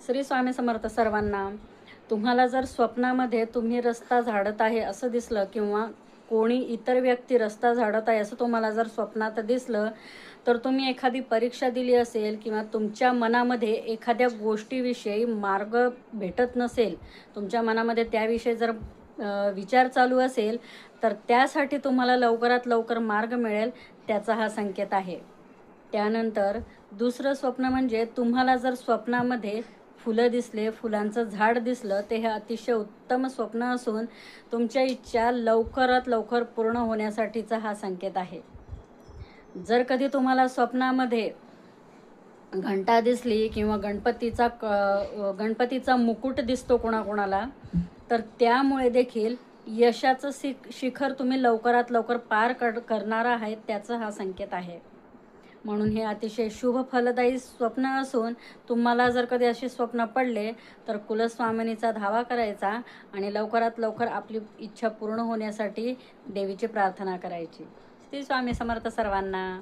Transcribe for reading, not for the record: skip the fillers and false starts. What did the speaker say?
श्री स्वामी समर्थ सर्वांना. तुम्हाला जर स्वप्नामध्ये तुम्ही रस्ता झाडत आहे असं दिसलं किंवा कोणी इतर व्यक्ती रस्ता झाडत आहे असं तुम्हाला जर स्वप्नात दिसलं, तर तुम्ही एखादी परीक्षा दिली असेल किंवा तुमच्या मनामध्ये एखाद्या गोष्टीविषयी मार्ग भेटत नसेल, तुमच्या मनामध्ये त्याविषयी जर विचार चालू असेल, तर त्यासाठी तुम्हाला लवकरात लवकर मार्ग मिळेल, त्याचा हा संकेत आहे. त्यानंतर दुसरं स्वप्न म्हणजे तुम्हाला जर स्वप्नामध्ये फुलं दिसले, फुलांचं झाड दिसलं, ते हे अतिशय उत्तम स्वप्न असून तुमच्या इच्छा लवकरात लवकर पूर्ण होण्यासाठीचा हा संकेत आहे. जर कधी तुम्हाला स्वप्नामध्ये घंटा दिसली किंवा गणपतीचा मुकुट दिसतो कोणाकोणाला, तर त्यामुळे देखील यशाचं शिखर तुम्ही लवकरात लवकर पार करणार आहे, त्याचा हा संकेत आहे. म्हणून हे अतिशय शुभ फलदायी स्वप्न असून तुम्हाला जर कधी असे स्वप्न पडले, तर कुलस्वामिनीचा धावा करायचा आणि लवकरात लवकर आपली इच्छा पूर्ण होण्यासाठी देवीची प्रार्थना करायची. श्री स्वामी समर्थ सर्वांना.